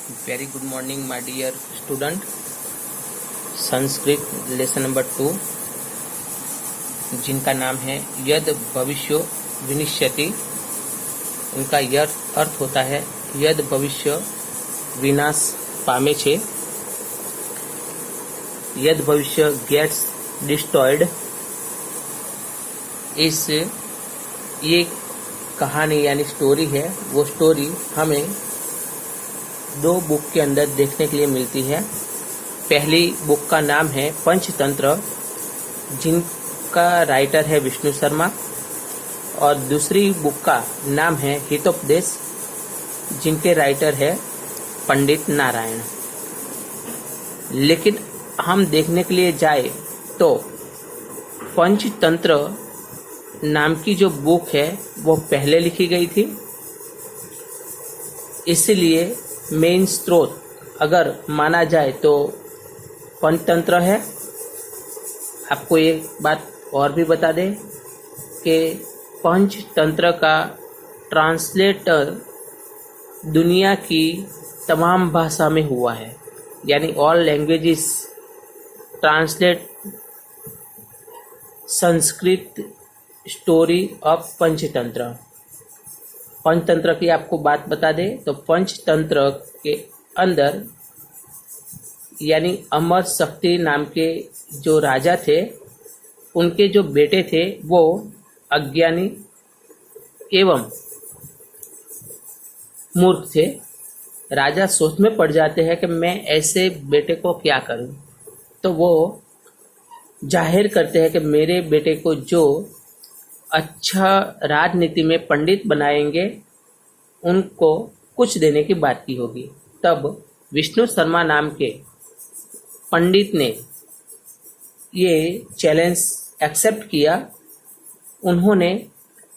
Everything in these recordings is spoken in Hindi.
Very good morning my dear student. Sanskrit lesson number 2 जिनका नाम है यद भविष्यो विनिश्यति, उनका यह अर्थ होता है यद भविष्य विनाश पामे छे, यद भविष्य गेट्स डिस्ट्रॉयड। इस ये कहानी यानी स्टोरी है, वो स्टोरी हमें 2 बुक के अंदर देखने के लिए मिलती है। पहली बुक का नाम है पंचतंत्र, जिनका राइटर है विष्णु शर्मा, और दूसरी बुक का नाम है हितोपदेश, जिनके राइटर है पंडित नारायण। लेकिन हम देखने के लिए जाए तो पंचतंत्र नाम की जो बुक है वो पहले लिखी गई थी, इसलिए मेन स्रोत अगर माना जाए तो पंचतंत्र है। आपको एक बात और भी बता दें कि पंचतंत्र का ट्रांसलेटर दुनिया की तमाम भाषा में हुआ है, यानी all languages translate Sanskrit story of Panchatantra. Panchatantra की आपको बात बता दें तो पंचतंत्र के अंदर यानी अमर शक्ति नाम के जो राजा थे, उनके जो बेटे थे वो अज्ञानी एवं मूर्ख थे। राजा सोच में पड़ जाते हैं कि मैं ऐसे बेटे को क्या करूं, तो वो जाहिर करते हैं कि मेरे बेटे को जो अच्छा राजनीति में पंडित बनाएंगे उनको कुछ देने की बात की होगी। तब विष्णु शर्मा नाम के पंडित ने ये चैलेंज एक्सेप्ट किया। उन्होंने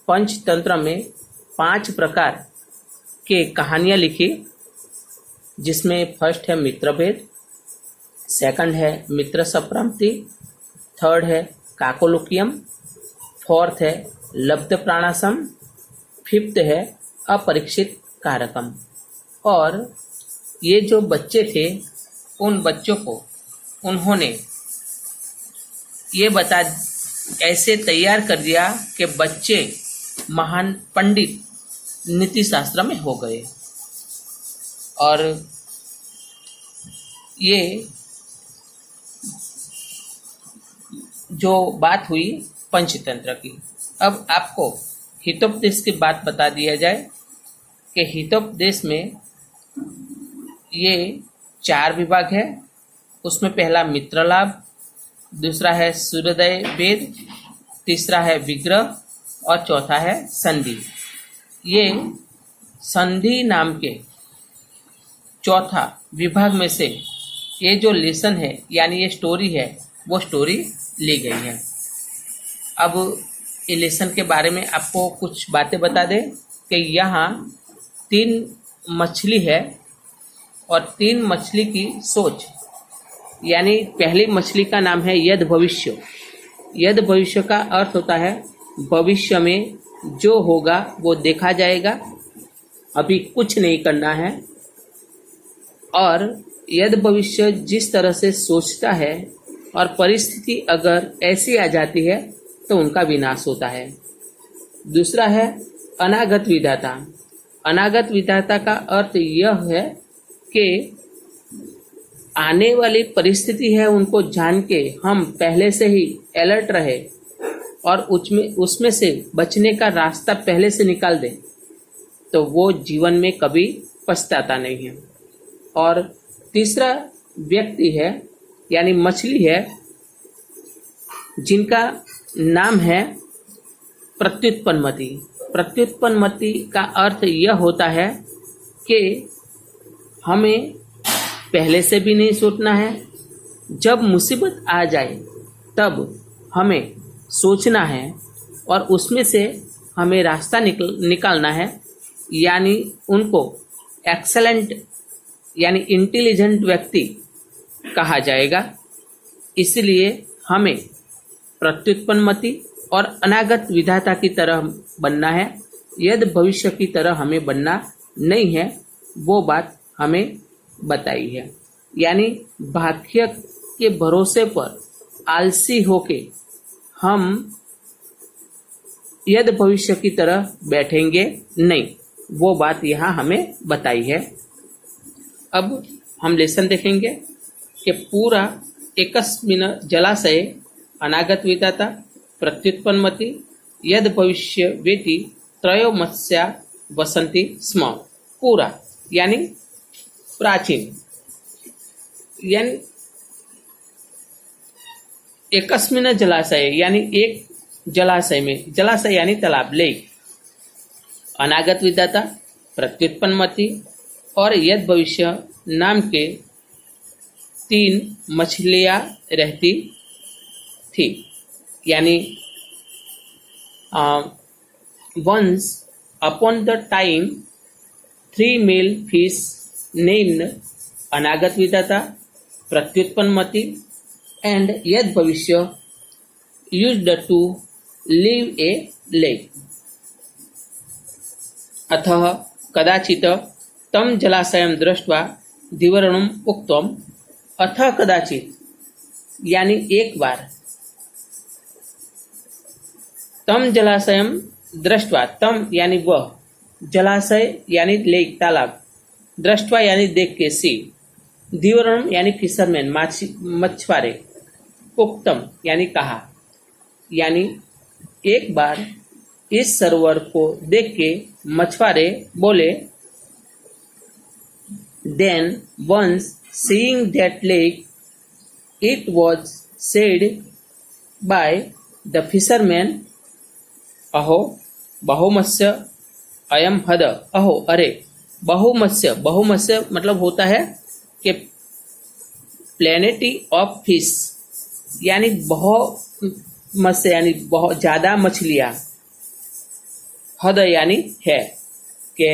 पंचतंत्र में 5 प्रकार के कहानियाँ लिखी, जिसमें फर्स्ट है मित्रभेद, सेकंड है मित्र संप्राप्ति, थर्ड है काकोलुकियम, फोर्थ है लब्ध प्राणासम, फिफ्थ है अपरीक्षित कारकम। और ये जो बच्चे थे उन बच्चों को उन्होंने ये ऐसे तैयार कर दिया कि बच्चे महान पंडित नीति शास्त्र में हो गए। और ये जो बात हुई पंचतंत्र की। अब आपको हितोपदेश की बात बता दिया जाए कि हितोपदेश में ये 4 विभाग है। उसमें पहला मित्रलाभ, दूसरा है सूर्योदय वेद, तीसरा है विग्रह और चौथा है संधि। ये संधि नाम के चौथा विभाग में से ये जो लेसन है यानी ये स्टोरी है, वो स्टोरी ली गई है। अब ये लेसन के बारे में आपको कुछ बातें बता दें कि यहाँ 3 मछली है और 3 मछली की सोच, यानी पहली मछली का नाम है यद भविष्य। यद भविष्य का अर्थ होता है भविष्य में जो होगा वो देखा जाएगा, अभी कुछ नहीं करना है। और यद भविष्य जिस तरह से सोचता है और परिस्थिति अगर ऐसी आ जाती है तो उनका विनाश होता है। दूसरा है अनागत विधाता। अनागत विधाता का अर्थ यह है कि आने वाली परिस्थिति है उनको जान के हम पहले से ही अलर्ट रहे और उसमें से बचने का रास्ता पहले से निकाल दें, तो वो जीवन में कभी पछताता नहीं है। और तीसरा व्यक्ति है यानी मछली है, जिनका नाम है प्रत्युत्पन्नमति। प्रत्युत्पन्नमति का अर्थ यह होता है कि हमें पहले से भी नहीं सोचना है, जब मुसीबत आ जाए तब हमें सोचना है और उसमें से हमें रास्ता निकालना है। यानी उनको एक्सेलेंट यानी इंटेलिजेंट व्यक्ति कहा जाएगा। इसलिए हमें प्रत्युत्पन्नमति और अनागत विधाता की तरह बनना है, यद भविष्य की तरह हमें बनना नहीं है। वो बात हमें बताई है। यानी भाग्य के भरोसे पर आलसी होके हम यद भविष्य की तरह बैठेंगे नहीं, वो बात यहाँ हमें बताई है। अब हम लेसन देखेंगे कि पूरा एकस्मिन् जलाशये अनागत विधाता प्रत्युत्पन्नमति यद भविष्य वेति त्रयो मत्स्या वसंती स्म। पूरा यानी प्राचीन, यानी एकस्मिन् जलाशय यानी एक जलाशय में, जलाशय यानी तालाब, लेक, अनागत विधाता, प्रत्युत्पन्नमति और यद भविष्य नाम के 3 मछलियां रहती थी। यानी once upon the time 3 male fish named अनागत Vidhata, प्रत्युत्पन्नमति and यद भविष्य used to live a lake। अतः कदाचित तम जलाशयं दृष्ट्वा द्विवर्णम उक्तम। अतः कदाचित यानी एक बार, तम जलाशयम दृष्ट्वा, तम यानी वह, जलाशय यानी लेक, तालाब, दृष्ट्वा यानी देख के, सी, द्विवर्णम यानी फिशरमैन, मछुआरे, उक्तम यानी कहा। यानी एक बार इस सरोवर को देख के मछुआरे बोले, then once seeing that lake it was said by the fisherman, अहो बहुमत्स्य अयम हद। अहो अरे, बहुमत्स्य, बहुमत्स्य मतलब होता है कि प्लेनेटी ऑफ फिश, यानी बहुत मत्स्य यानी बहुत ज्यादा मछलियां, हद यानी है, कि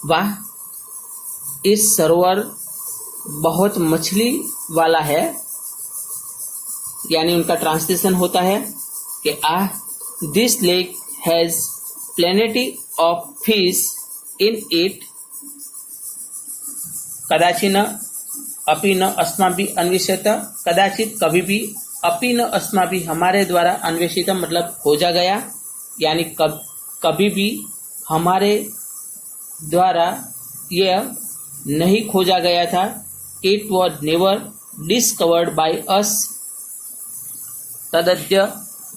वाह इस सरोवर बहुत मछली वाला है। यानी उनका ट्रांसलेशन होता है कि this lake has प्लेनिटी of fish in it, कदाचित अपि न अस्माभिः अन्वेषित, कदाचित कभी भी, अपि न अस्माभिः हमारे द्वारा अन्वेषित मतलब खोजा गया, यानी कभी भी हमारे द्वारा यह नहीं खोजा गया था। It was never discovered by us, तदद्य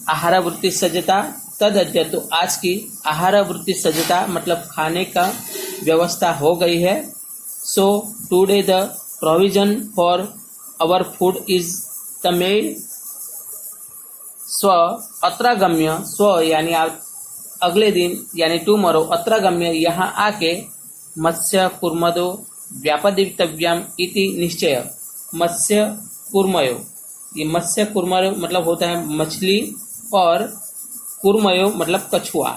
आहारवृत्ति सज्जता, तदद्य तो आज की, आहारवृत्ति सज्जता मतलब खाने का व्यवस्था हो गई है। So today the provision for our food is the made. स्व अत्रागम्य, स्व यानी अगले दिन यानी टुमारो, अत्रागम्य यहाँ आके, मत्स्य कुर्मदो व्यापदितव्यम इति निश्चय। मत्स्य कुर्मयो, ये मत्स्य कुर्मयो मतलब होता है मछली, और कुर्मयो मतलब कछुआ।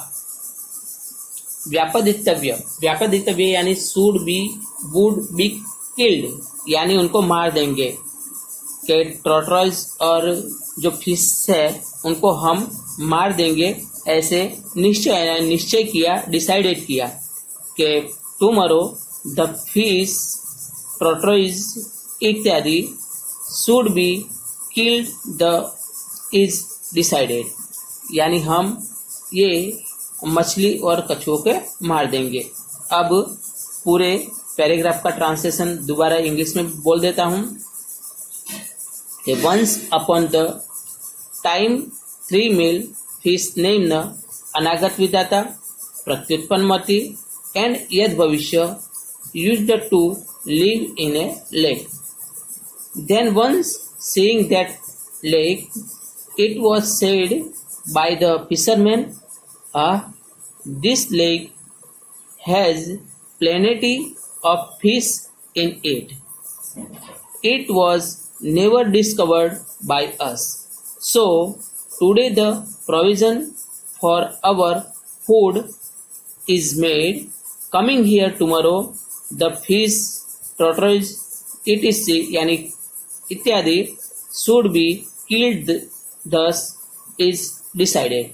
व्यापदितव्य, व्यापदितव्य यानी should be, would be killed, यानी उनको मार देंगे। के ट्रोट्रॉल्स और जो फिश है उनको हम मार देंगे, ऐसे निश्चय किया, डिसाइडेड किया कि टुमारो द फिश, ट्रोट्रॉइज इत्यादि should be killed, the is decided, यानी हम ये मछली और कछुओं के मार देंगे। अब पूरे पैराग्राफ का ट्रांसलेशन दोबारा इंग्लिश में बोल देता हूँ। Once upon the time 3 male fish named Anagata Vidhata, Pratyutpannamati and यद भविष्य used to live in a lake. Then once seeing that lake, it was said by the fishermen, this lake has plenty of fish in it. It was never discovered by us. So today the provision for our food is made. Coming here tomorrow, the fish, tortoise, etc. यानी इत्यादि should be killed, thus is decided.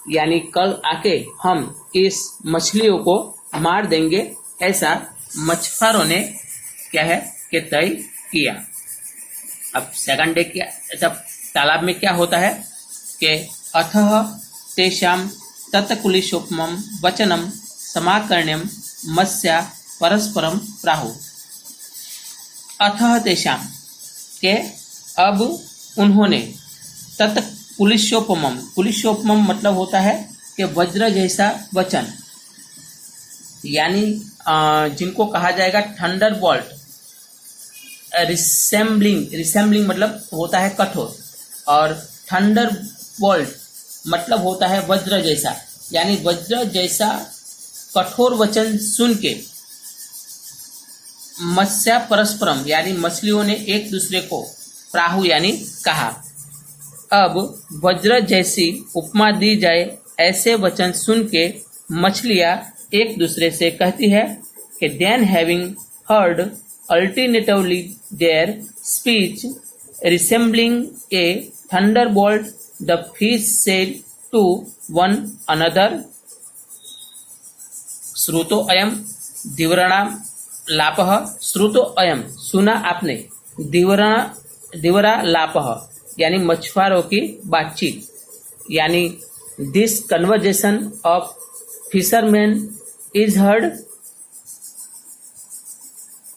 यानी कल आके हम इस मछलियों को मार देंगे, ऐसा मछुआरों ने क्या है कि तय किया। अब सेकंड डे क्या, जब तालाब में क्या होता है कि अथः तेषाम तत्कुलिशोपमं वचनम समाकर्ण्यम मत्स्या परस्परम प्राहु। अथः तेषाम के अब उन्होंने तत्कुलिशोपमम, कुलिशोपमम मतलब होता है कि वज्र जैसा वचन, यानी जिनको कहा जाएगा थंडर बोल्ट, रिसेम्बलिंग मतलब होता है कठोर, और थंडर बोल्ट मतलब होता है वज्र जैसा, यानी वज्र जैसा कठोर वचन सुन के मत्स्या परस्परम यानी मछलियों ने एक दूसरे को प्राहु यानी कहा। अब वज्र जैसी उपमा दी जाए ऐसे वचन सुन के मछलियां एक दूसरे से कहती है कि then having heard alternatively their speech resembling a thunderbolt the fish said to one another श्रुतो अयम दिवरणाम लापह। श्रुतो अयम सुना आपने, दिवरा लापह यानी मछुआरों की बातचीत, यानी this conversation of fisherman is heard.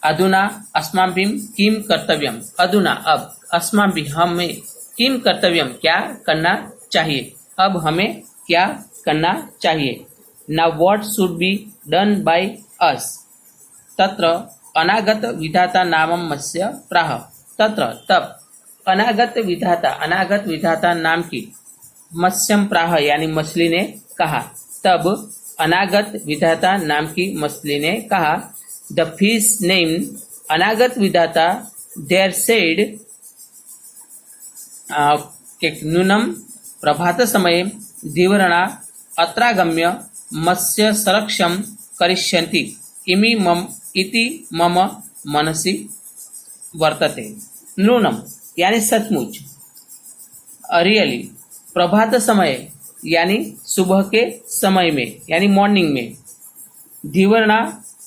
अधुना अस्माभिः किम कर्तव्यम, अधुना अब अस्माभिः हमें किम कर्तव्यम क्या करना चाहिए, अब हमें क्या करना चाहिए। Now what should be done by us. तत्र अनागत विधाता नामम मत्स्य प्राह। तत्र तब अनागत विधाता नाम की मत्स्यम प्राह यानी मछली ने कहा। तब अनागत विधाता नाम की मछली ने कहा। द फिश नेम अनागत विधाता देयर सेड नूनम प्रभात समय दिवरणा अत्रागम्य मत्स्य संरक्षम करिष्यन्ति इति मम मनसि वर्तते। नूनम यानी सचमुच, रियली, प्रभात समय यानी सुबह के समय में यानी मॉर्निंग में, दिवरणा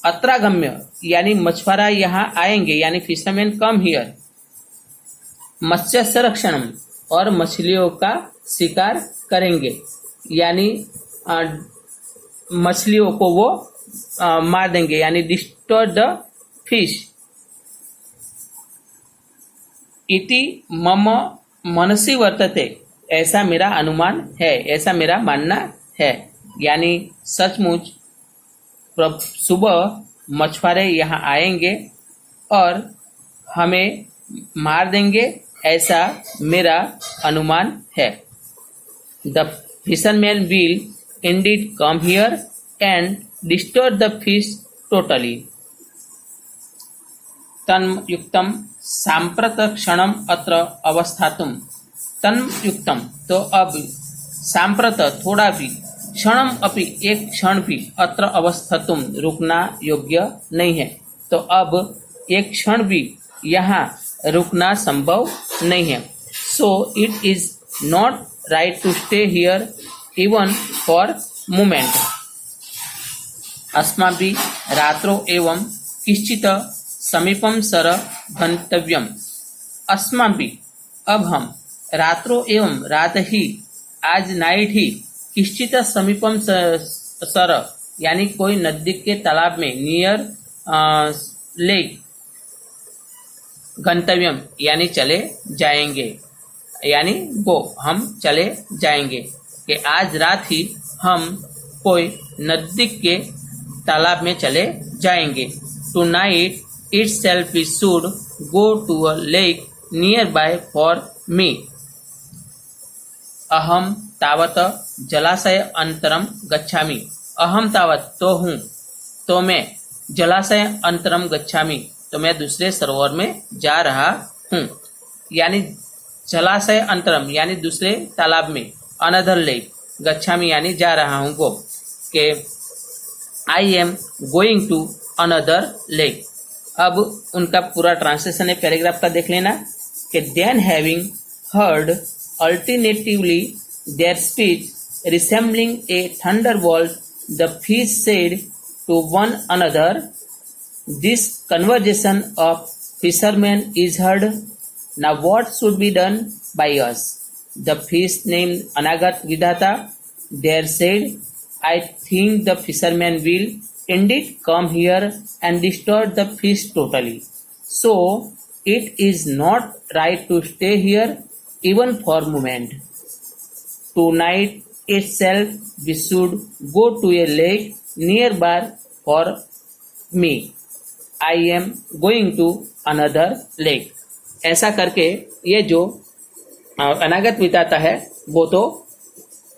अत्रागम्य यानी मछुआरा यहाँ आएंगे यानी फिशरमैन कम हियर, मत्स्य संरक्षणम और मछलियों का शिकार करेंगे यानी मछलियों को वो मार देंगे यानी डिस्ट्रॉय द फिश। इति मम मनसि वर्तते ऐसा मेरा अनुमान है, ऐसा मेरा मानना है, यानी सचमुच सुबह मछुआरे यहाँ आएंगे और हमें मार देंगे ऐसा मेरा अनुमान है। The fisherman will indeed come here and destroy the fish totally। तन्युक्तम सांप्रत क्षणम अत्र अवस्थातुम। तन्युक्तम तो अब, सांप्रत थोड़ा भी, क्षणम अपि एक क्षण भी, अत्र अवस्थातुम रुकना योग्य नहीं है, तो अब एक क्षण भी यहाँ रुकना संभव नहीं है। So it is not right to stay here even for moment. अस्माभिः रात्रो एवं किश्चित समीपम सर गंतव्यम। अस्माभिः अब हम, रात्रो एवं रात ही, आज नाइट ही, किश्चित समीपम सर यानी कोई नजदीक के तालाब में, नियर लेक, गंतव्यम यानी चले जाएंगे, यानी गो हम चले जाएंगे, कि आज रात ही हम कोई नजदीक के तालाब में चले जाएंगे। Tonight itself we should go to a lake nearby for me. अहम तावत जलाशय अंतरम गच्छामि। अहम तावत तो हूँ, तो मैं, जलाशय अंतरम गच्छामि तो मैं दूसरे सरोवर में जा रहा हूँ, यानी जलाशय अंतरम यानी दूसरे तालाब में, अनदर लेक, गच्छामी यानी जा रहा हूँ, गो, के I am going to another lake. अब उनका पूरा ट्रांसलेशन है पैराग्राफ का, देख लेना कि then having heard alternatively their speech resembling a thunderbolt the fish said to one another This conversation of fishermen is heard. Now what should be done by us? The fish named Anagat Vidhata there said, I think the fishermen will indeed come here and destroy the fish totally. So it is not right to stay here even for a moment. Tonight itself we should go to a lake nearby for me. I am going to another lake. ऐसा करके ये जो अनागत विधाता है वो तो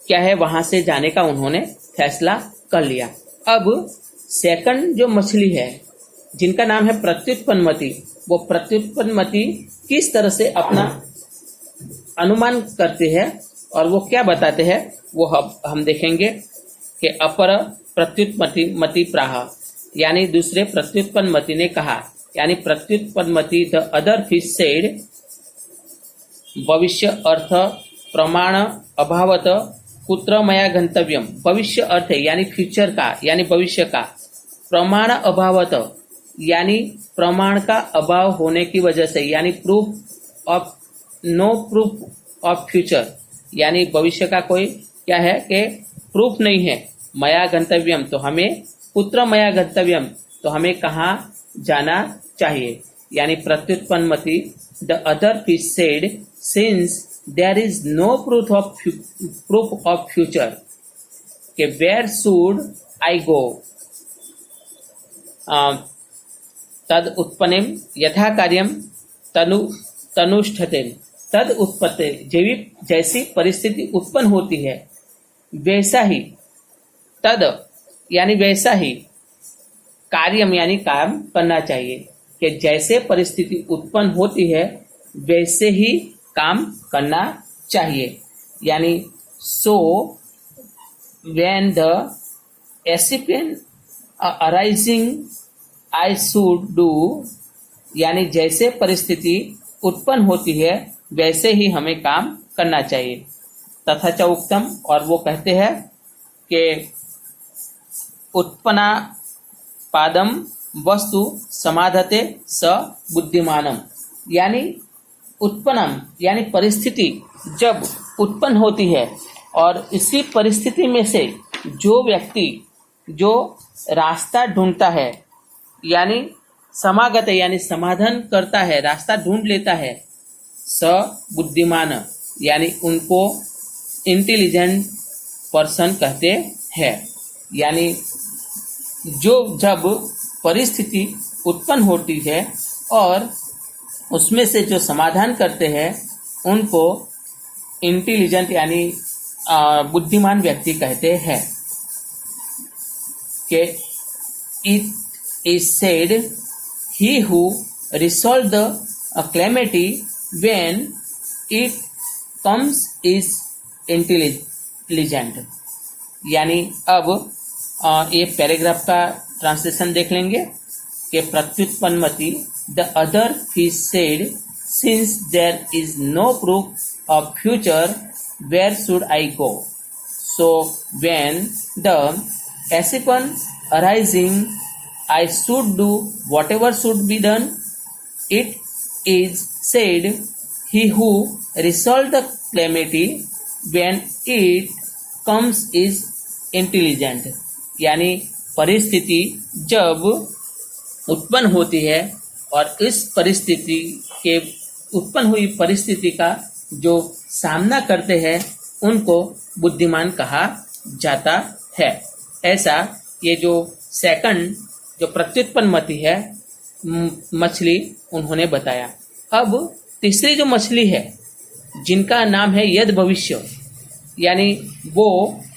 क्या है वहां से जाने का उन्होंने फैसला कर लिया। अब सेकंड जो मछली है जिनका नाम है प्रत्युत्पन्नमति, वो प्रत्युत्पन्नमति किस तरह से अपना अनुमान करते हैं और वो क्या बताते हैं वो हम देखेंगे कि अपर प्रत्युत्पन्नमति प्राह, यानी दूसरे प्रत्युत्पन्नमति ने कहा, यानी Pratyutpannamati the other fish said, भविष्य अर्थ प्रमाण अभावत कुत्र मया गंतव्यम। भविष्य अर्थ यानी फ्यूचर का, यानी भविष्य का, प्रमाण अभावत यानी प्रमाण का अभाव होने की वजह से, यानी proof of no proof of future, यानी भविष्य का कोई क्या है कि प्रूफ नहीं है। मया गंतव्यम तो हमें, पुत्र मया गंतव्यम तो हमें कहाँ जाना चाहिए, यानी Pratyutpannamati the other fish said since there is no proof of future कि वेयर शुड आई गो, तद उत्पन्नेम यथा कार्यम तनुष्ठते। तद उत्पत्ति जैसी परिस्थिति उत्पन्न होती है वैसा ही, तद यानी वैसा ही, कार्यम यानी काम करना चाहिए कि जैसे परिस्थिति उत्पन्न होती है वैसे ही काम करना चाहिए। यानी सो when the excipient arising I should do, यानी जैसे परिस्थिति उत्पन्न होती है वैसे ही हमें काम करना चाहिए। तथा च उक्तम, और वो कहते हैं कि उत्पन्ना पादम वस्तु समाधते स बुद्धिमानम, यानी उत्पन्नम यानी परिस्थिति जब उत्पन्न होती है और इसी परिस्थिति में से जो व्यक्ति जो रास्ता ढूंढता है, यानी समागत यानी समाधान करता है, रास्ता ढूंढ लेता है, स बुद्धिमान यानी उनको इंटेलिजेंट पर्सन कहते हैं। यानी जो जब परिस्थिति उत्पन्न होती है और उसमें से जो समाधान करते हैं उनको इंटेलिजेंट यानी बुद्धिमान व्यक्ति कहते हैं। कि it is said he who resolve the calamity when it comes is intelligent। यानी अब ये पैराग्राफ का ट्रांसलेशन देख लेंगे कि Pratyutpannamati the other fish said since there is no proof of future where should I go, so when the excipient arising I should do whatever should be done. It is said, he who resolves the calamity when it comes is intelligent। यानी परिस्थिति जब उत्पन्न होती है और इस परिस्थिति के उत्पन्न हुई परिस्थिति का जो सामना करते हैं उनको बुद्धिमान कहा जाता है। ऐसा ये जो सेकंड जो प्रत्युत्पन्नमति है मछली उन्होंने बताया। अब तीसरी जो मछली है जिनका नाम है यद भविष्य, यानी वो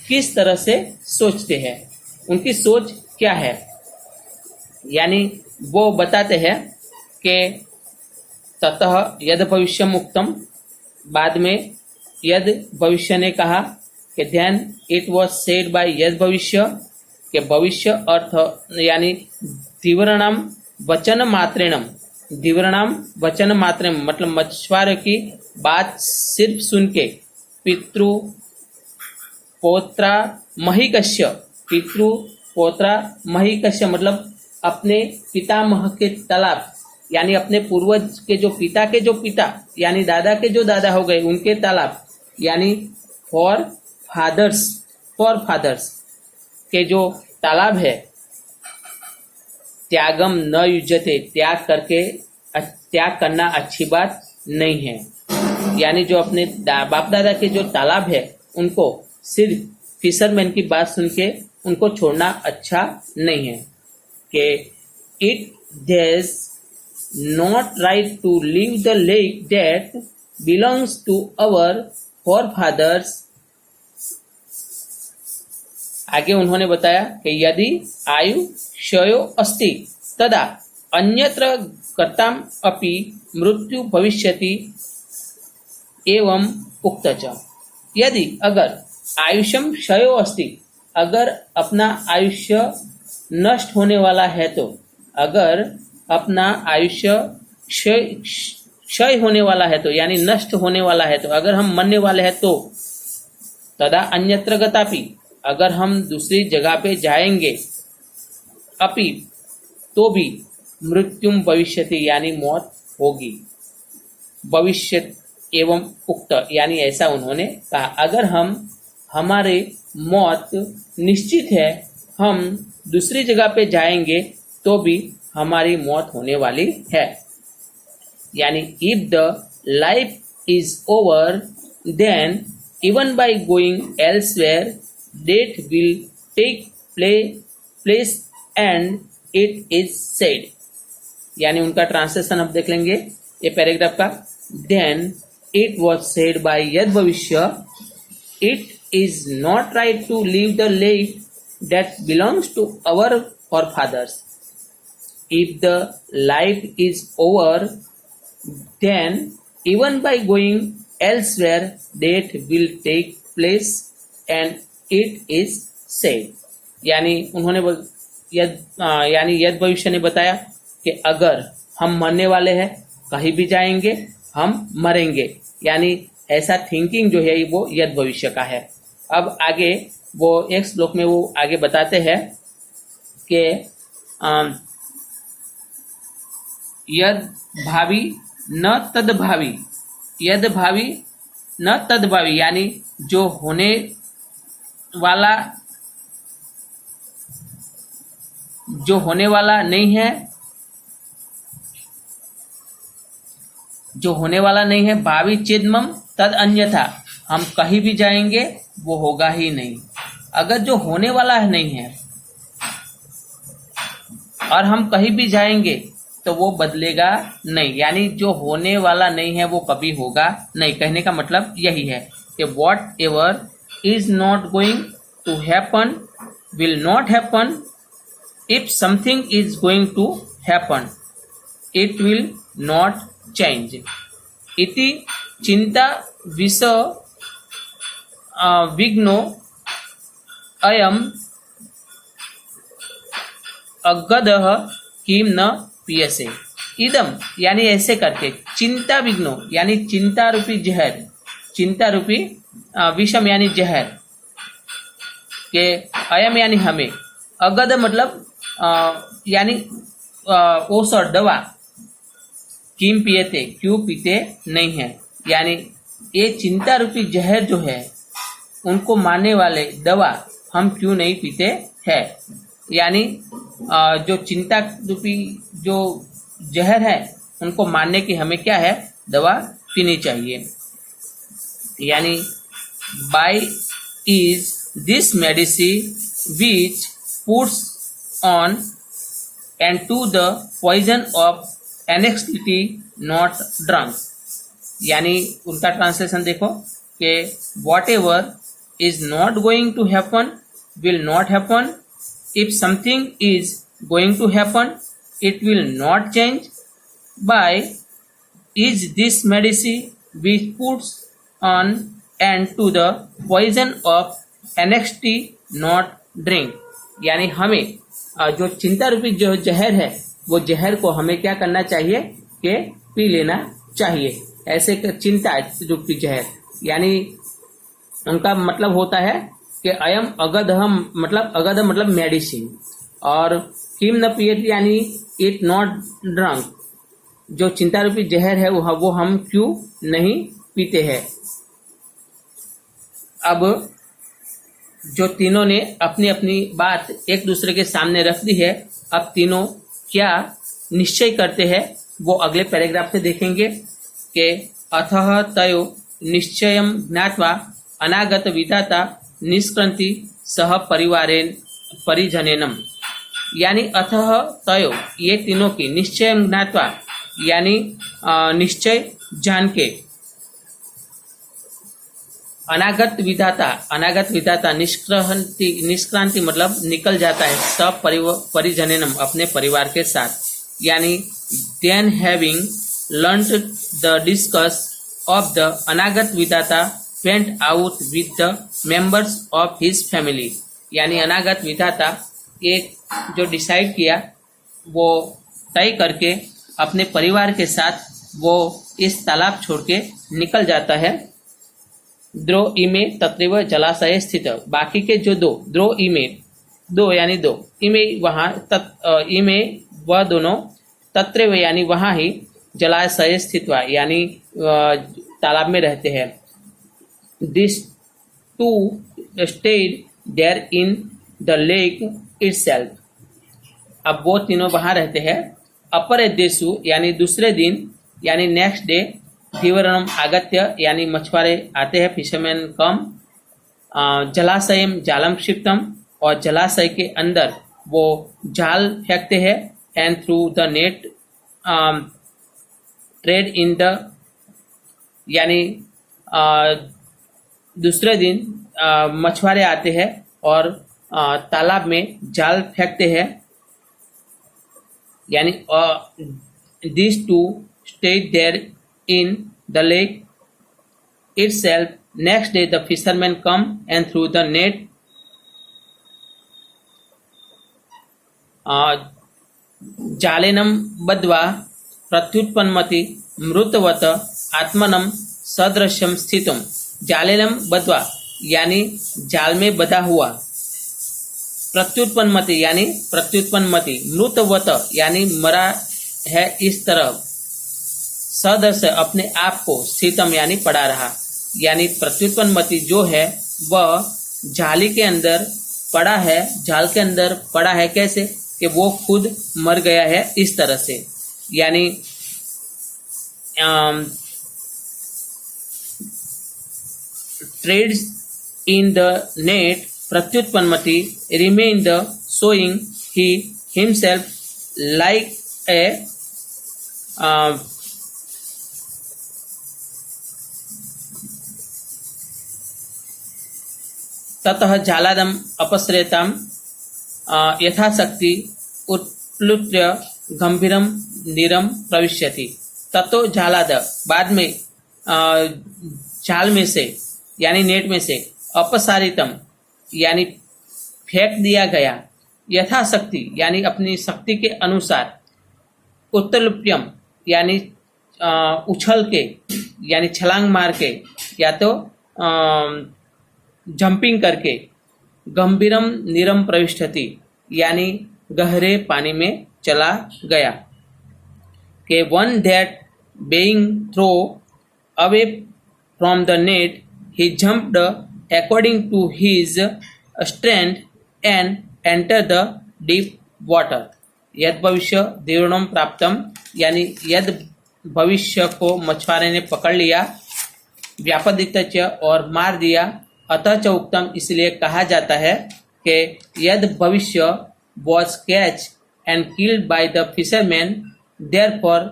किस तरह से सोचते हैं, उनकी सोच क्या है, यानी वो बताते हैं कि ततः यद भविष्य मुक्तम, बाद में यद भविष्य ने कहा कि ध्यान इट वॉज सेड बाय यद भविष्य के भविष्य अर्थ यानी दिवरणम वचन मात्रेणम, दिवरणम वचन मात्रेण मतलब मछुआरे की बात सिर्फ सुन के, पितृ पौत्रा महिकस्य, पितृ पौत्रा महिकस्य मतलब अपने पितामह के तालाब यानी अपने पूर्वज के जो पिता यानी दादा के जो दादा हो गए उनके तालाब यानी फॉर फादर्स के जो तालाब है, त्यागम न युज्यते, त्याग करना अच्छी बात नहीं है। यानी जो अपने बाप दादा के जो तालाब है उनको सिर्फ फिशरमैन की बात सुन के उनको छोड़ना अच्छा नहीं है कि it there not right to leave the lake that belongs to our forefathers. आगे उन्होंने बताया कि यदि आयु क्षयो अस्ति तदा अन्यत्र गताम अपि मृत्यु भविष्यति एवं उक्तच। यदि अगर आयुष्यम क्षयो अस्ति, अगर अपना आयुष्य नष्ट होने वाला है तो, अगर अपना आयुष्य क्षय होने वाला है तो यानी नष्ट होने वाला है तो, अगर हम मरने वाले हैं तो, तदा अन्यत्र गतापि, अगर हम दूसरी जगह पे जाएंगे, अपि तो भी मृत्युम भविष्यति यानी मौत होगी, भविष्य एवं उक्त यानी ऐसा उन्होंने कहा। अगर हमारे मौत निश्चित है, हम दूसरी जगह पे जाएंगे तो भी हमारी मौत होने वाली है। यानी if the life is over then even by going elsewhere death will take place and it is said. यानी उनका ट्रांसलेशन अब देख लेंगे ये पैराग्राफ का। Then it was said by Yadbhavishya, it is not right to leave the lake that belongs to our forefathers. If the life is over, then even by going elsewhere, death will take place and it is said. यानी उन्होंने यद भविष्य ने बताया कि अगर हम मरने वाले हैं, कहीं भी जाएंगे हम मरेंगे, यानी ऐसा थिंकिंग जो है वो यद भविष्य का है। अब आगे वो एक श्लोक में वो आगे बताते हैं कि यद भावी न तद भावी, यद भावी न तद भावी, यानी जो होने वाला नहीं है, जो होने वाला नहीं है, भावी चिदमम तद अन्यथा, हम कहीं भी जाएंगे वो होगा ही नहीं। अगर जो होने वाला नहीं है और हम कहीं भी जाएंगे तो वो बदलेगा नहीं, यानी जो होने वाला नहीं है वो कभी होगा नहीं। कहने का मतलब यही है कि whatever is not going to happen will not happen, if something is going to happen it will not change. इति चिंता विष विघ्नो अयम अगदह किम न पियसे। इदम यानी ऐसे करके, चिंता विघ्नो यानी चिंता रूपी जहर, चिंता रूपी विषम यानी जहर के, अयम यानी हमें, अगद मतलब यानी औषध दवा, किम पियते क्यों पीते नहीं है, यानी ये चिंता रूपी जहर जो है उनको मारने वाले दवा हम क्यों नहीं पीते हैं। यानी जो चिंता रूपी जो जहर है उनको मारने की हमें क्या है, दवा पीनी चाहिए। यानी by is this medicine which puts on end to the poison of anxiety not drunk. यानी उनका ट्रांसलेशन देखो कि whatever is not going to happen will not happen, if something is going to happen it will not change, by is this medicine which puts on end to the poison of anxiety not drink। यानी हमें जो चिंता रूपी जो जहर है वो जहर को हमें क्या करना चाहिए कि पी लेना चाहिए। ऐसे चिंता रूपी जहर, यानी उनका मतलब होता है कि अयम अगध मतलब मेडिसिन, और किम न पियति यानी इट नॉट ड्रंक, जो चिंता रूपी जहर है वो हम क्यों नहीं पीते हैं। अब जो तीनों ने अपनी अपनी बात एक दूसरे के सामने रख दी है, अब तीनों क्या निश्चय करते हैं वो अगले पैराग्राफ में देखेंगे कि अथः तयो निश्चयम ज्ञात्वा अनागत विधाता निष्क्रंति सह परिवारेण परिजनेनम, यानी अथः तयो ये तीनों की निश्चयम ज्ञात्वा यानी निश्चय जान के, अनागत विधाता निष्क्रांति मतलब निकल जाता है, सब परिजनेनम अपने परिवार के साथ, यानी then having learned the discuss of the Anagata Vidhata went out with the members of his family, यानी अनागत विधाता एक जो डिसाइड किया वो तय करके अपने परिवार के साथ वो इस तालाब छोड़ के निकल जाता है। द्रो इमे तत्रैव जलाशय स्थित, बाकी के जो द्रो इमे दो यानी दो, इमे वहाँ इमे वह दोनों, तत्रैव यानी वहाँ ही, जलाशय स्थित यानी तालाब में रहते हैं। This two stayed there in the lake itself, अब वो तीनों वहाँ रहते हैं। अपर देशु यानी दूसरे दिन यानी नेक्स्ट डे, धीवरणम आगत्य यानी मछुआरे आते हैं, फिशरमैन कम, जलाशयम जालम क्षिप्तम और जलाशय के अंदर वो जाल फेंकते हैं, and through the net trade in the, यानी दूसरे दिन मछुआरे आते हैं और तालाब में जाल फेंकते हैं, यानी this two stayed there in the lake itself. Next day the fishermen come and through the net जालेनम बद्वा प्रत्युत्पन्नमति मृतवत आत्मनम सदृश्यम स्थितम, जालेनम बद्वा यानी जाल में बधा हुआ, प्रत्युत्पन्नमति यानी प्रत्युत्पन्नमति, मृतवत यानी मरा है इस तरह, सदृश्य अपने आप को, स्थितम यानी पड़ा रहा, यानी प्रत्युत्पन्नमति जो है वह जाली के अंदर पड़ा है, जाल के अंदर पड़ा है, कैसे कि वो खुद मर गया है इस तरह से, यानी trades in the net Pratyutpannamati remain the showing he himself like a ततः जालादम अपसृताम यथाशक्ति उत्प्लुत्य गंभीरम नीरम प्रविश्यति, ततो जालाद बाद में जाल में से यानी नेट में से, अपसारितम यानी फेंक दिया गया, यथाशक्ति यानी अपनी शक्ति के अनुसार, उत्तलुप्यम यानी उछल के यानी छलांग मार के या तो जंपिंग करके, गंभीरम नीरम प्रविष्टति यानी गहरे पानी में चला गया, के one that being thrown away from the net he jumped according to his strength and entered the deep water, यद भविष्य दीर्णम प्राप्तम यानी यद भविष्य को मछुआरे ने पकड़ लिया, व्यापदित और मार दिया, अतः च उक्तम इसलिए कहा जाता है कि यद भविष्य was catch and killed by the fishermen, therefore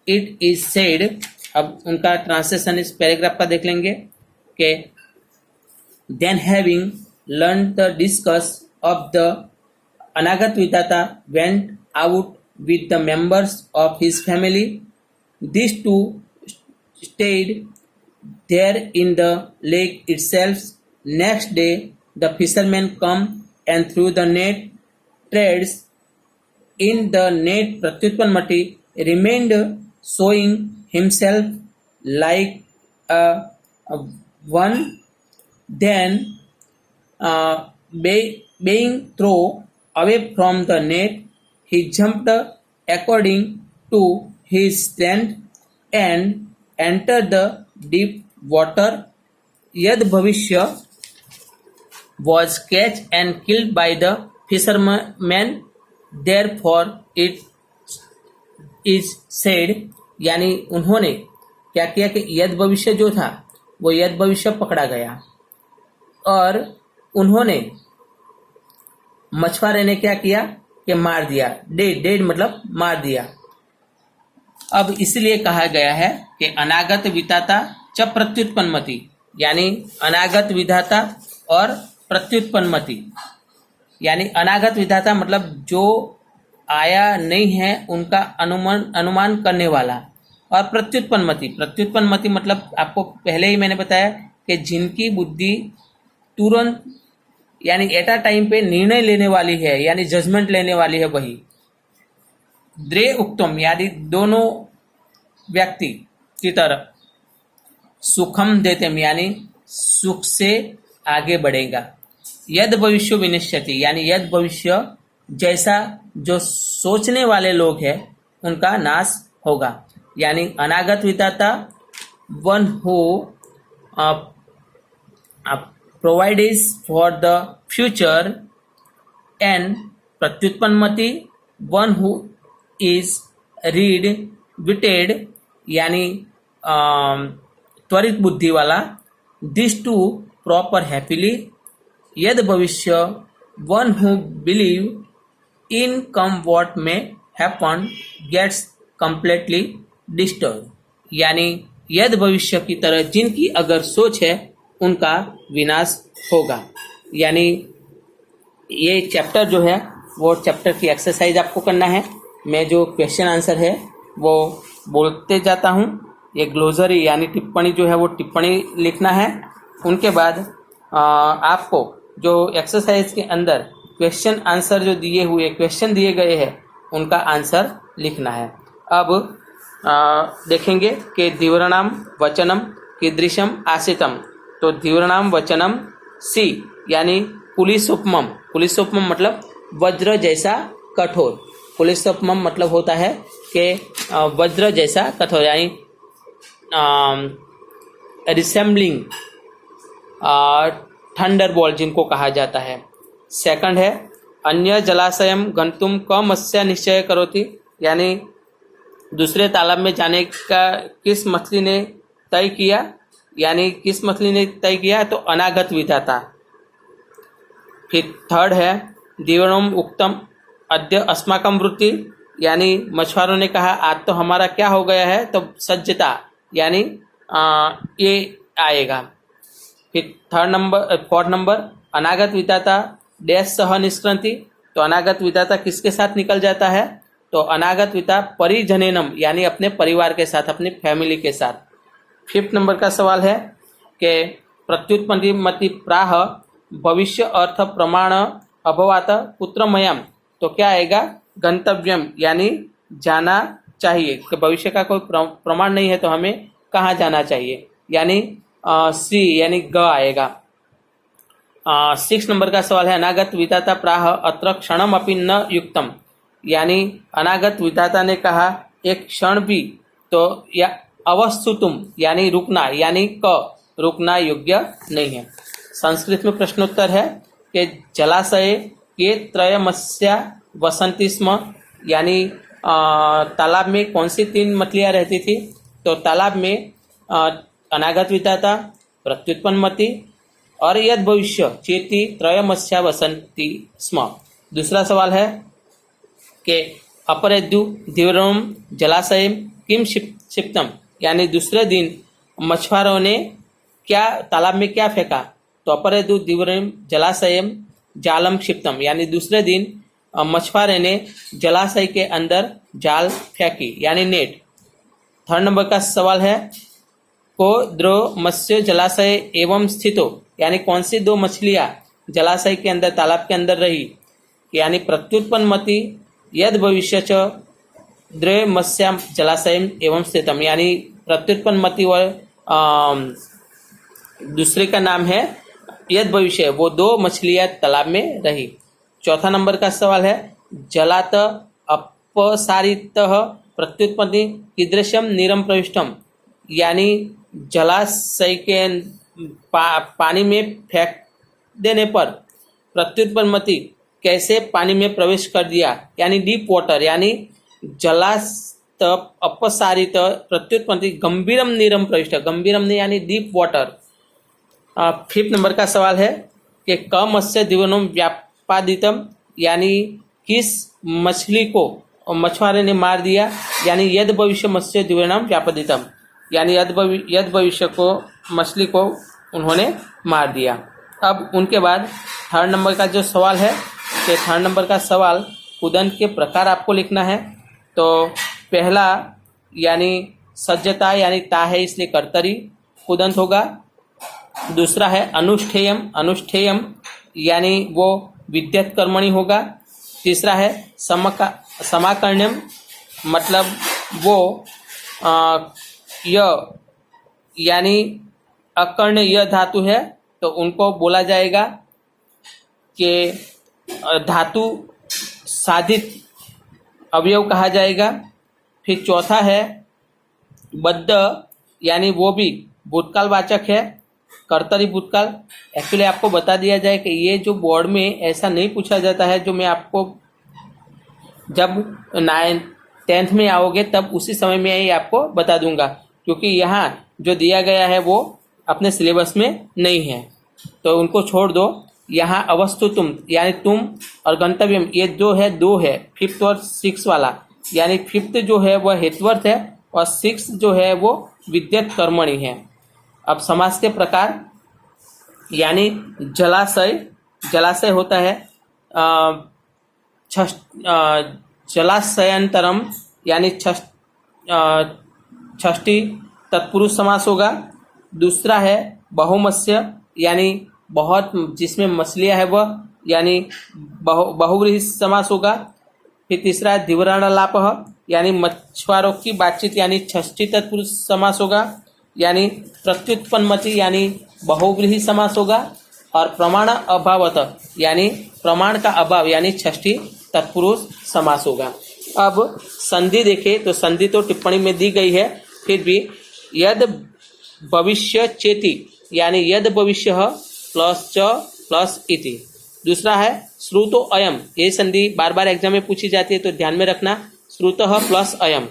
it is said. अब उनका ट्रांसलेशन इस पैराग्राफ का देख लेंगे कि then having learned the discourse of the अनागत विधाता went out with the members of his family, these two stayed there in the lake itself. Next day the fishermen come and through the net trades in the net pratyutpannamati remained showing himself like a one, then being thrown away from the net he jumped according to his strength and entered the deep water. Yad bhavishya was catched and killed by the fishermen. Therefore it is said, यानी उन्होंने क्या किया कि यद भविष्य जो था वो यद भविष्य पकड़ा गया और उन्होंने मछुआरे ने क्या किया कि मार दिया। डेड मतलब मार दिया। अब इसलिए कहा गया है कि अनागत विधाता च प्रत्युत्पन्नमति, यानी अनागत विधाता और प्रत्युत्पन्नमति, यानी अनागत विधाता मतलब जो आया नहीं है उनका अनुमान करने वाला, और प्रत्युत्पन्नमति मतलब आपको पहले ही मैंने बताया कि जिनकी बुद्धि तुरंत यानी एट अ टाइम पे निर्णय लेने वाली है, यानी जजमेंट लेने वाली है, वही। द्वे उक्तम यानी दोनों व्यक्ति की तरह, सुखम देतेम यानी सुख से आगे बढ़ेगा। यद भविष्य विनिश्यति यानी यद भविष्य जैसा जो सोचने वाले लोग हैं उनका नाश होगा, यानी अनागत विधाता one who provides for the future and प्रत्युत्पन्नमति one who is read-witted यानी त्वरित बुद्धि वाला। These two proper happily। यद भविष्य one who believe in come what may happen gets completely disturbed, यानी यद भविष्य की तरह जिनकी अगर सोच है उनका विनाश होगा। यानी ये चैप्टर जो है वो चैप्टर की एक्सरसाइज आपको करना है। मैं जो क्वेश्चन आंसर है वो बोलते जाता हूँ। ये ग्लोसरी यानी टिप्पणी जो है वो टिप्पणी लिखना है। उनके बाद आपको जो एक्सरसाइज के अंदर क्वेश्चन आंसर जो दिए हुए क्वेश्चन दिए गए हैं उनका आंसर लिखना है। अब देखेंगे कि द्विवर्णाम वचनम कीदृशम आश्रितम। तो द्विवर्णाम वचनम सी यानी पुलिसोपमम। पुलिसोपमम मतलब वज्र जैसा कठोर। पुलिसोपमम मतलब होता है कि वज्र जैसा कठोर, यानी रिसेम्बलिंग थंडरबोल्ट जिनको कहा जाता है। सेकंड है अन्य जलाशयम गंतुम क मत्स्य निश्चय करोति, यानी दूसरे तालाब में जाने का किस मछली ने तय किया, यानी किस मछली ने तय किया, तो अनागत विधाता। फिर थर्ड है द्विवर्णम उक्तम अद्य अस्माकं वृत्ति, यानी मछुआरों ने कहा आज तो हमारा क्या हो गया है, तो सज्जता यानी ये आएगा। फिर फोर्थ नंबर अनागत विधाता डैश सह निष्क्रांति। तो अनागत विधाता किसके साथ निकल जाता है, तो अनागत विधाता परिजनेनम यानी अपने परिवार के साथ, अपनी फैमिली के साथ। फिफ्थ नंबर का सवाल है कि प्रत्युत्पन्नमति प्राह भविष्य अर्थ प्रमाण अभवात पुत्रमयम। तो क्या आएगा, गंतव्यम यानी जाना चाहिए, कि भविष्य का कोई प्रमाण नहीं है तो हमें कहाँ जाना चाहिए, यानी सी यानी ग आएगा। 6 नंबर का सवाल है अनागत विधाता प्राह अत्र क्षणम अपि न युक्तम, यानी अनागत विधाता ने कहा एक क्षण भी, तो या अवस्थुतुम यानी रुकना, यानी क रुकना योग्य नहीं है। संस्कृत में प्रश्नोत्तर है कि जलाशय के त्रयमस्या वसंती स्म, यानी तालाब में कौन सी 3 मछलियां रहती थी, तो तालाब में अनागत विधाता, प्रत्युत्पन्नमति और यद भविष्य चेती त्रयमस्या वसंती स्म। दूसरा सवाल है कि अपरेद्यु द्विवर्णम जलाशय किम क्षिप्तम, यानी दूसरे दिन मछुआरों ने क्या तालाब में क्या फेंका, तो अपरेद्यु द्विवर्णम जलाशय जालम क्षिप्तम, यानी दूसरे दिन मछुआरे ने जलाशय के अंदर जाल फेंकी यानी नेट। थर्ड नंबर का सवाल है को द्रो मत्स्य जलाशय एवं स्थितो, यानी कौन सी 2 मछलियां जलाशय के अंदर तालाब के अंदर रही, यानी प्रत्युत्पन्नमति यद भविष्य च द्रव मत्स्याम जलाशय एवं स्थितम, यानी प्रत्युत्पन्नमति व दूसरे का नाम है यद भविष्य, वो 2 मछलियां तालाब में रही। चौथा नंबर का सवाल है जलात अपसारितः प्रत्युत्पत्ति कीदृशम नीरम प्रविष्टम, यानी जलाशय के पानी में फेंक देने पर प्रत्युत्पन्नमति कैसे पानी में प्रवेश कर दिया, यानी डीप वाटर, यानी जलास्त अपसारित प्रत्युत्पत्ति गंभीरम नीरम प्रविष्ट, गंभीरम ने यानी डीप वाटर। 5 नंबर का सवाल है कि क मत्स्य दिवनम व्यापादितम, यानी किस मछली को मछुआरे ने मार दिया, यानी यद भविष्य मत्स्य दिवनम व्यापादितम, यानी यद भविष्य को मछली को उन्होंने मार दिया। अब उनके बाद 3rd नंबर का जो सवाल है कि 3rd नंबर का सवाल कुदंत के प्रकार आपको लिखना है। तो पहला यानी सज्जता यानी ता है इसलिए कर्तरी कुदंत होगा। दूसरा है अनुष्ठेयम, अनुष्ठेयम यानी वो विद्यत कर्मणि होगा। तीसरा है समाकर्ण्यम, मतलब वो य यानी अकर्ण य धातु है तो उनको बोला जाएगा कि धातु साधित अवयव कहा जाएगा। फिर चौथा है बद्ध, यानी वो भी भूतकालवाचक है, कर्तरी भूतकाल। एक्चुअली आपको बता दिया जाए कि ये जो बोर्ड में ऐसा नहीं पूछा जाता है, जो मैं आपको जब 10th में आओगे तब उसी समय में ही आपको बता दूंगा, क्योंकि यहाँ जो दिया गया है वो अपने सिलेबस में नहीं है, तो उनको छोड़ दो। यहाँ अवस्तु तुम यानी तुम और गंतव्यम ये दो है 5th और 6th वाला, यानी 5th जो है वह हेतुवर्थ है और 6th जो है वो विद्यत कर्मणि है। अब समास के प्रकार, यानी जलाशय, जलाशय होता है जलाशयांतरम, यानी षष्ठी तत्पुरुष समास होगा। दूसरा है बहुमत्स्य, यानी बहुत जिसमें मछलियां है वह, यानी बहुव्रीहि समास होगा। फिर तीसरा है द्विवर्णालापः, यानी मछुआरों की बातचीत, यानी षष्ठी तत्पुरुष समास होगा, यानी प्रत्युत्पन्नमति यानी बहुव्रीहि समास होगा। और प्रमाण अभावतः, यानी प्रमाण का अभाव, यानी षष्ठी तत्पुरुष समास होगा। अब संधि देखें तो संधि तो टिप्पणी में दी गई है, फिर भी यद भविष्य चेति, यानी यद भविष्य प्लस च प्लस इति। दूसरा है श्रुतो अयम, ये संधि बार बार एग्जाम में पूछी जाती है तो ध्यान में रखना, श्रुतः प्लस अयम।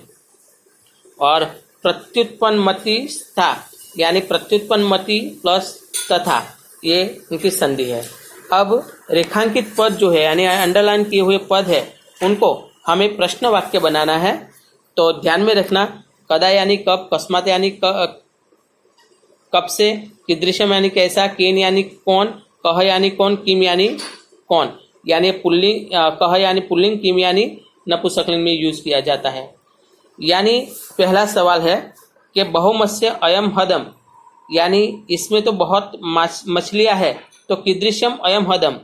और प्रत्युत्पन्नमति स्था, यानी प्रत्युत्पन्नमति प्लस तथा, ये उनकी संधि है। अब रेखांकित पद जो है यानी अंडरलाइन किए हुए पद है उनको हमें प्रश्न वाक्य बनाना है, तो ध्यान में रखना। कदा यानी कब, कस्मात यानी कब से, कीदृशम यानी कैसा, केन यानी कौन, कह यानी कौन, किम यानी कौन, यानी पुल्लिंग, कह यानी पुल्लिंग, किम यानी नपुंसकलिंग में यूज किया जाता है। यानी पहला सवाल है कि बहुमत्स्य अयम हदम, यानी इसमें तो बहुत मछलियां है तो कीदृशम अयम हदम।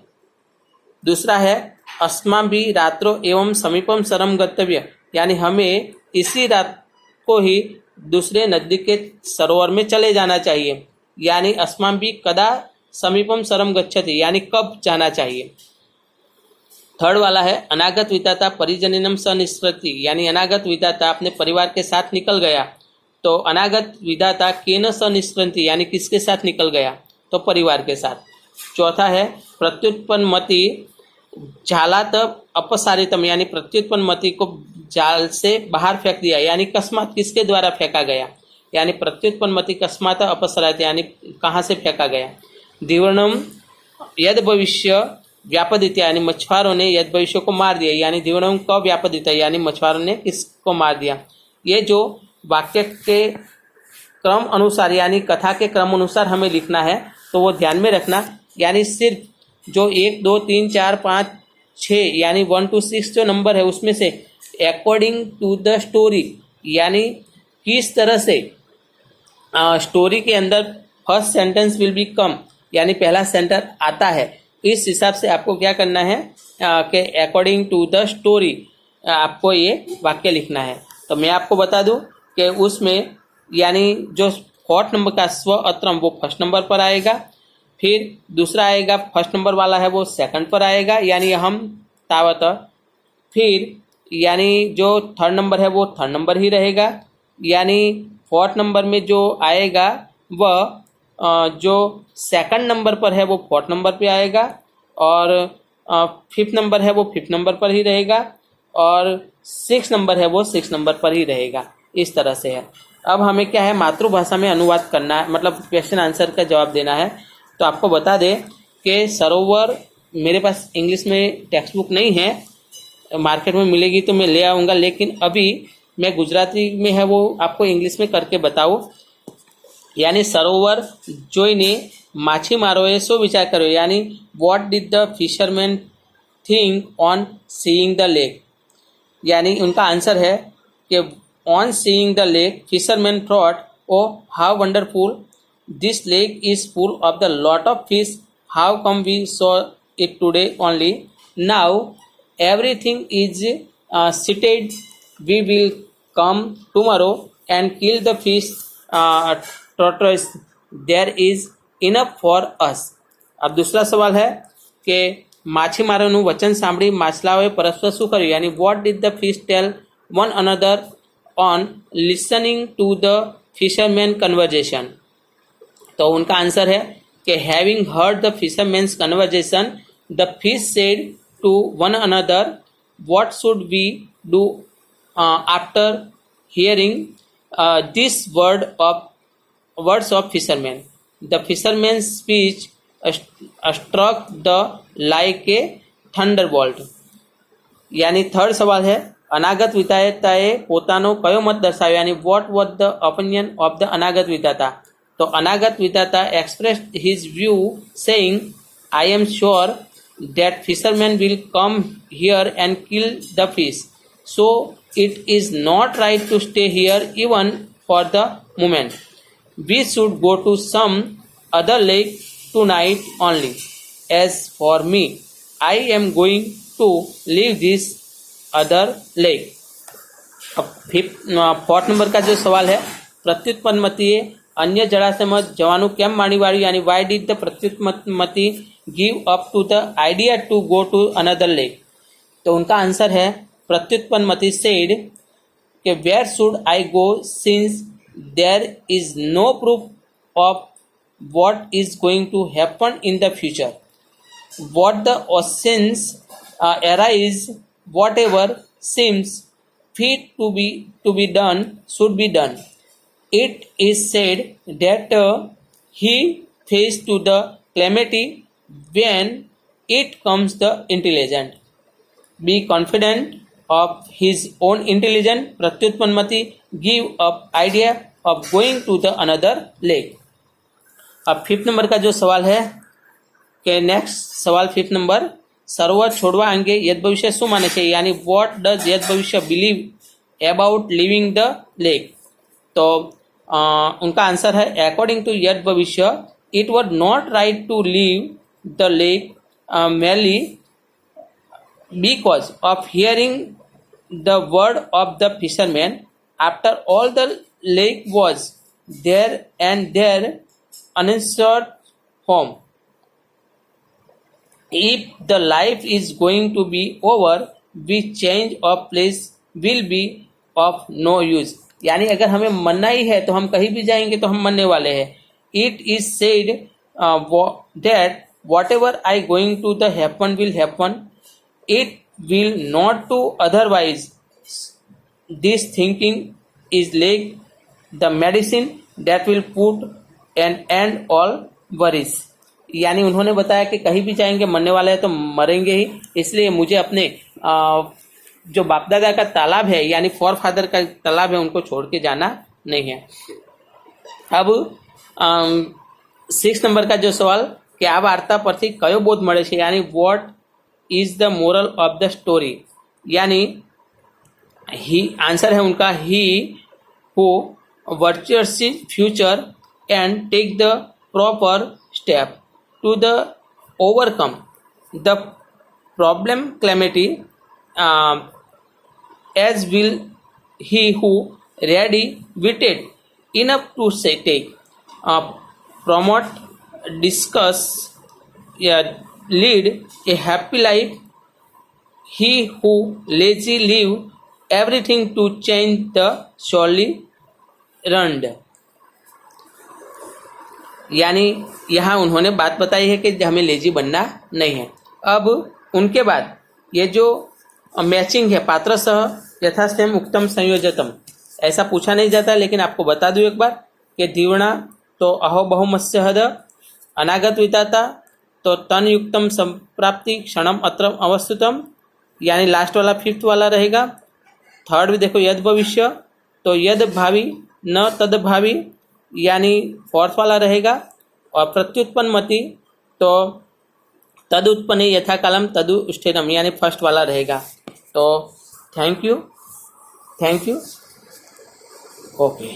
दूसरा है अस्माभि रात्रो एवं समीपम सरम गंतव्य, यानी हमें इसी रात को ही दूसरे नदी के सरोवर में चले जाना चाहिए, यानी अस्माभि कदा समीपम सरम गच्छति, यानी कब जाना चाहिए। थर्ड वाला है अनागत विधाता परिजनिनम स निस्सृति, यानी अनागत विधाता अपने परिवार के साथ निकल गया, तो अनागत विधाता केन स निस्सृति, यानी किसके साथ निकल गया, तो परिवार के साथ। चौथा है प्रत्युत्पन्नमति जालात अपसारितम, यानी प्रत्युत्पन्नमति को जाल से बाहर फेंक दिया, यानी कस्मात किसके द्वारा फेंका गया, यानी प्रत्युत्पन्नमति कस्मात अपसारित, यानी कहाँ से फेंका गया। द्विवर्णम यद भविष्य व्यापदित, यानी मछुआरों ने यद भविष्य को मार दिया, यानी द्विवर्णम क व्यापदित, यानी मछुआरों ने किसको मार दिया। ये जो वाक्य के क्रम अनुसार यानी कथा के क्रम अनुसार हमें लिखना है, तो वो ध्यान में रखना। यानी सिर्फ जो 1 2 3 4 5 6 यानी 1 to 6 जो नंबर है उसमें से अकॉर्डिंग टू द स्टोरी, यानी किस तरह से स्टोरी के अंदर फर्स्ट सेंटेंस विल बी कम, यानी पहला सेंटेंस आता है, इस हिसाब से आपको क्या करना है कि अकॉर्डिंग टू द स्टोरी आपको ये वाक्य लिखना है। तो मैं आपको बता दूं कि उसमें यानी जो 4th नंबर का स्व अत्रम वो 1st नंबर पर आएगा, फिर दूसरा आएगा 1st नंबर वाला है वो 2nd पर आएगा, यानी हम तावत। फिर यानी जो थर्ड नंबर है वो थर्ड नंबर ही रहेगा, यानी फोर्थ नंबर में जो आएगा वह जो सेकंड नंबर पर है वो फोर्थ नंबर पे आएगा, और फिफ्थ नंबर है वो फिफ्थ नंबर पर ही रहेगा, और सिक्स नंबर है वो सिक्स नंबर पर ही रहेगा। इस तरह से है। अब हमें क्या है, मातृभाषा में अनुवाद करना है, मतलब क्वेश्चन आंसर का जवाब देना है। तो आपको बता दें कि सरोवर मेरे पास इंग्लिश में टेक्स्ट बुक नहीं है, मार्केट में मिलेगी तो मैं ले आऊँगा, लेकिन अभी मैं गुजराती में है वो आपको इंग्लिश में करके बताऊँ। यानी सरोवर જોઈને માછીમારોએ શું વિચાર કર્યો, यानी what did the fisherman think on seeing the lake. यानी उनका आंसर है कि on seeing the lake fisherman thought oh how wonderful this lake is full of the lot of fish, how come we saw it today only, now everything is seated, we will come tomorrow and kill the fish tortoise, there is enough for us। अब दूसरा सवाल है कि માછીમારોનું વચન સાંભળી માછલાઓએ પરસ્પર શું કર્યું, यानी what did the fish tell one another on listening to the fisherman conversation। तो उनका आंसर है कि having heard the fisherman's conversation, the fish said to one another, what should we do after hearing this words of fisherman। The fisherman's speech struck the like a thunderbolt। यानी थर्ड सवाल है अनागत विधाताए પોતાનો કયો મત દર્શાવ્યો, यानी what was the opinion of the अनागत विधाता। तो अनागत विधाता expressed his view saying, I am sure that fishermen will come here and kill the fish, so it is not right to stay here even for the moment, we should go to some other lake tonight only, as for me I am going to leave this other lake। अब फोर्थ नंबर का जो सवाल है, प्रत्युत्पन्नमतीए अन्य जलाशयમાં જવાનું કેમ માંડી વાળ્યું, यानी why did the प्रत्युत्पन्नमती give up to the idea to go to another lake। तो उनका आंसर है प्रत्युत्पन्नमती said कि where should I go since there is no proof of what is going to happen in the future, what the oceans arise, whatever seems fit to be done should be done। It is said that he faced to the calamity when it comes the intelligent, be confident of his own intelligence, प्रत्युत्पन्नमती give up idea of going to the another lake। अब फिफ्थ नंबर का जो सवाल है कि नेक्स्ट सवाल फिफ्थ नंबर, सरोवर छोड़वा अंगे यद भविष्य શું માને છે, यानी what does यद भविष्य believe about leaving the lake। तो उनका आंसर है according to यद भविष्य it was not right to leave the lake merely because of hearing the word of the fisherman, after all the lake was there and their unanswered home, if the life is going to be over, we change of place will be of no use। यानी अगर हमें मरना ही है तो हम कहीं भी जाएंगे तो हम मरने वाले हैं। It is said that whatever I going to the happen will happen, it will not to otherwise, this thinking is like the medicine that will put an end all worries। यानी उन्होंने बताया कि कहीं भी जाएंगे मरने वाले हैं तो मरेंगे ही, इसलिए मुझे अपने जो बाप दादा का तालाब है यानी फॉर फादर का तालाब है उनको छोड़ के जाना नहीं है। अब 6 नंबर का जो सवाल कि आ वार्ता परथी कयो बोध मळे छे, यानी what is the moral of the story. यानी ही आंसर है उनका he who virtuous future and take the proper step to the overcome the problem calamity as will he who ready witted enough to say take promote discuss lead a happy life he who lazy leave everything to change the surely ruined। यानी यहाँ उन्होंने बात बताई है कि हमें लेजी बनना नहीं है। अब उनके बाद ये जो मैचिंग है, पात्र सह यथास्थेम उक्तम संयोजतम, ऐसा पूछा नहीं जाता, लेकिन आपको बता दूं एक बार कि द्विगुणा तो अहो बहुमस्य हद, अनागत विताता तो तन युक्तम संप्राप्ति क्षणम अत्र अवस्थितम, यानी लास्ट वाला फिफ्थ वाला रहेगा। थर्ड भी देखो यद भविष्य तो यद भावी न तद भावी, यानी फोर्थ वाला रहेगा। और प्रत्युत्पन्न मति तो तद उत्पन्न यथा कालम तदु स्थिरम, यानी फर्स्ट वाला रहेगा। तो थैंक यू ओके।